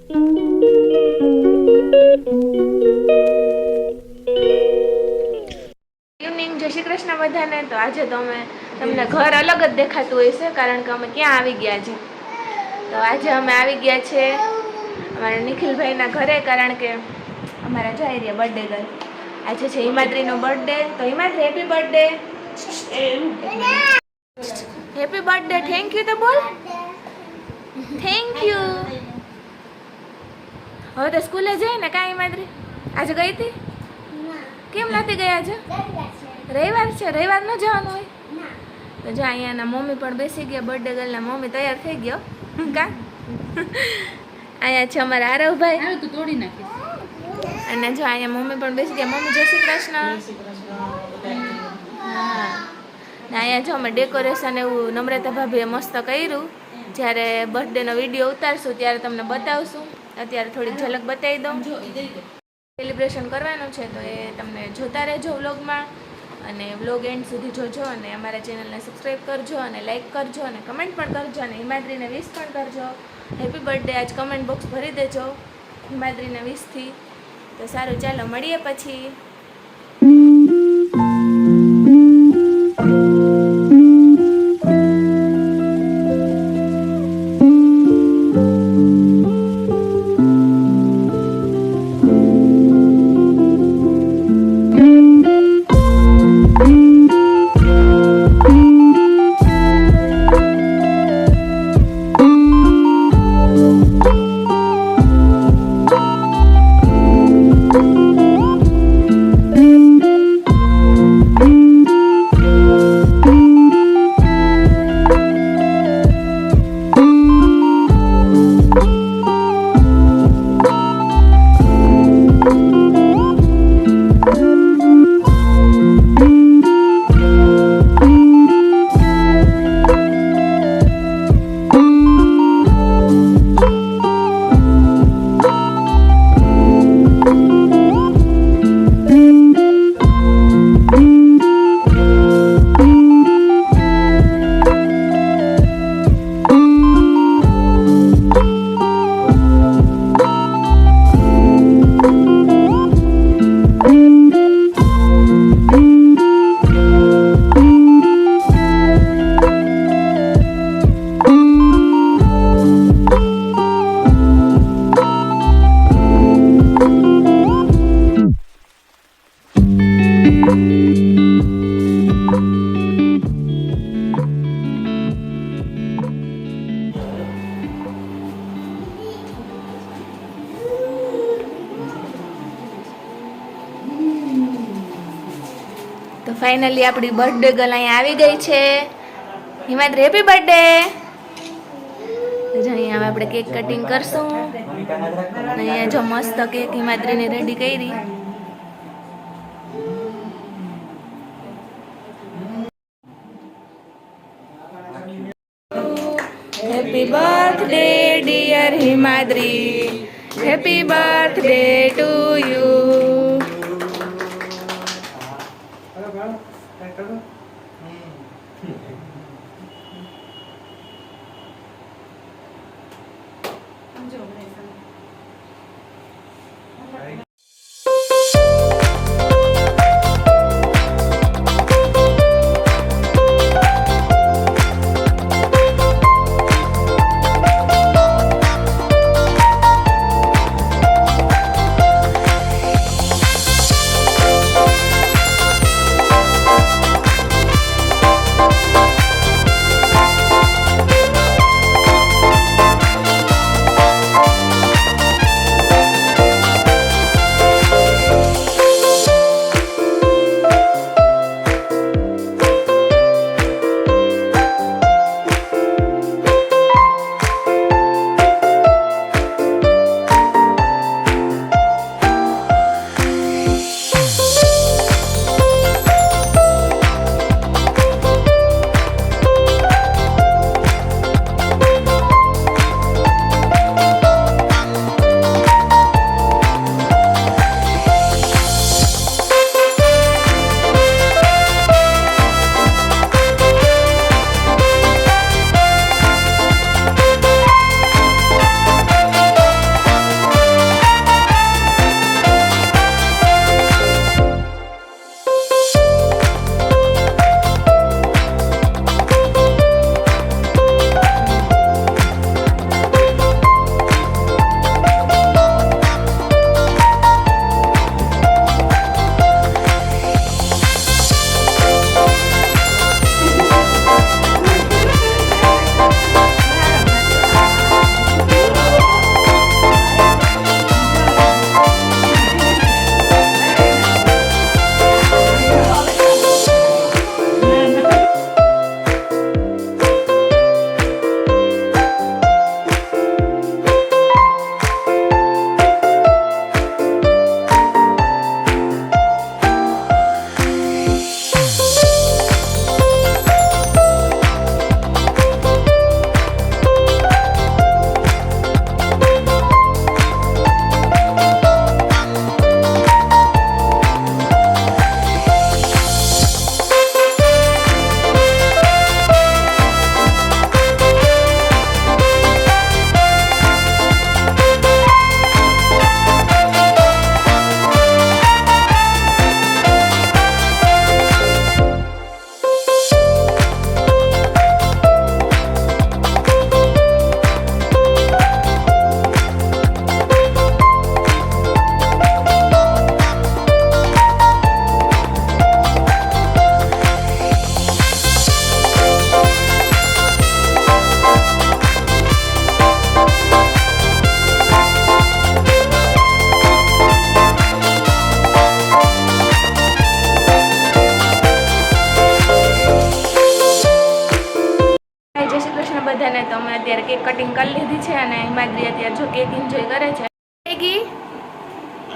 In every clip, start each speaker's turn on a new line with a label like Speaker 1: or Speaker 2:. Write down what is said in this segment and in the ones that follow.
Speaker 1: Evening, જય શ્રી કૃષ્ણ બધાને. તો આજે તો અમે તમને ઘર અલગ જ દેખાતું હોય છે, કારણ કે અમે ક્યાં આવી ગયા છે. તો આજે અમે આવી ગયા છે અમારા નિખિલભાઈના ઘરે, કારણ કે અમારા જાય રહ્યા બર્થડે ગર્લ. આજે છે હિમાદ્રીનો બર્થડે. તો Himadri, happy birthday. Happy birthday. Thank you તો બોલ. Thank you. હવે તો સ્કૂલે જાય ને કાંઈ હિમાદ્રી? આજે ગઈ હતી? કેમ નથી ગયા આજે? રવિવાર છે, રવિવાર ન જવાનું હોય? તો જો અહીંયાના મમ્મી પણ બેસી ગયા, બર્થડે ગર્લના મમ્મી તૈયાર થઈ ગયો કા. અહીંયા છે અમારા આરવભાઈ,
Speaker 2: તું તોડી નાખી.
Speaker 1: અને જો અહીંયા મમ્મી પણ બેસી ગયા. મમ્મી જય શ્રી કૃષ્ણ. હા, ને અહીંયા જો અમે ડેકોરેશન એવું નમ્રતા ભાભીએ મસ્ત કર્યું. જ્યારે બર્થડેનો વિડીયો ઉતારશું ત્યારે તમને બતાવશું. અત્યારે થોડીક ઝલક બતાવી દઉં. સેલિબ્રેશન કરવાનું છે તો એ તમને જોતા રહેજો વ્લોગમાં, અને વ્લોગ એન્ડ સુધી જોજો, અને અમારા ચેનલને સબસ્ક્રાઈબ કરજો, અને લાઈક કરજો, અને કમેન્ટ પણ કરજો, અને હિમાદ્રીને વિશ પણ કરજો. હેપી બર્થડે આજ કમેન્ટ બોક્સ ભરી દેજો હિમાદ્રીને વિશથી. તો સારું, ચાલો મળીએ પછી. તો ફાઇનલી આપણી બર્થડે ગર્લ અહીંયા આવી ગઈ છે. Himadri, happy birthday. અહીંયા હવે આપણે કેક કટિંગ કરશું. અહીંયા જો મસ્ત કેક હિમાદ્રીને રેડી કરી. Happy birthday dear Himadri, happy birthday to you. Cutting કરી લીધી છે અને હિમાદ્રી અત્યારે જો કેક એન્જોય કરે છે. મેગી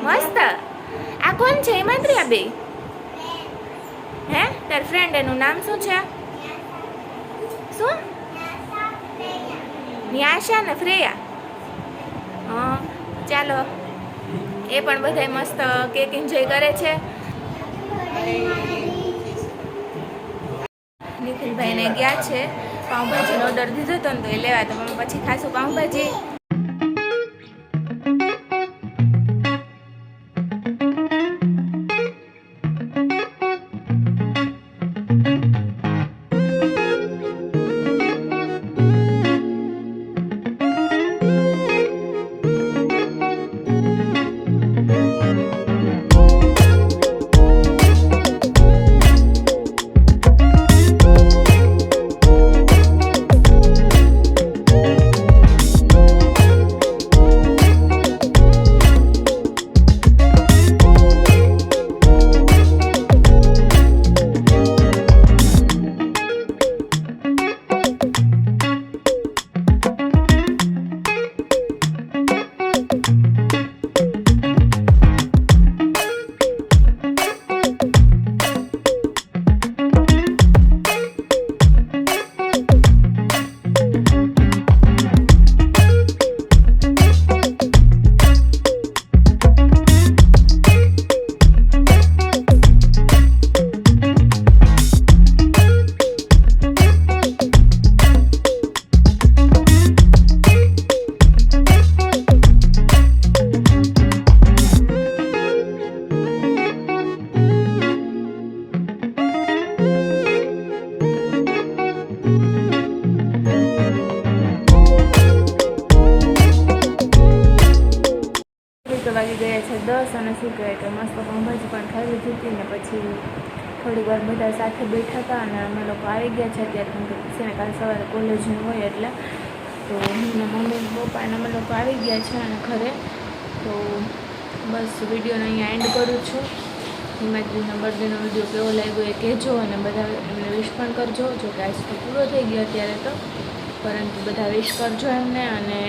Speaker 1: મસ્ત. આ કોણ છે હિમાદ્રી? આ બે હે તાર ફ્રેન્ડ? એનું નામ શું છે? શું? ન્યાશા ને ફ્રેયા. હા ચાલો, એ પણ બધા મસ્ત કેક એન્જોય કરે છે. નિખિલભાઈને ગયા છે પાઉંભાજીનો ઓર્ડર દીધો હતો ને તો એ લેવા, તો અમે પછી ખાશું પાઉંભાજી. વાગી ગયા છે 10 અને શું કહેવાય કે મસ્ત પાઉંભાજી પણ ખાઈ લીધી હતી ને પછી થોડી વાર બધા સાથે બેઠા હતા અને અમે લોકો આવી ગયા છે અત્યારે, કેમ કે છે કાલે સવારે કોલેજનું હોય એટલે. તો હું મમ્મી પપ્પા અને અમે લોકો આવી ગયા છે અને ઘરે. તો બસ વિડીયોને અહીંયા એન્ડ કરું છું. હિમાદ્રીના બર્થડેનો વિડીયો કેવો લાગ્યો એ કહેજો અને બધા એમને વિશ પણ કરજો. જો કે આજ તો પૂરો થઈ ગયો અત્યારે તો, પરંતુ બધા વિશ કરજો એમને. અને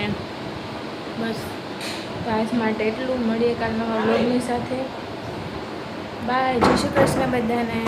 Speaker 1: બસ તો આજ માટે એટલું. મળીએ કાલ નવા વ્લોગની સાથે. બાય. જય શ્રી કૃષ્ણ બધાને.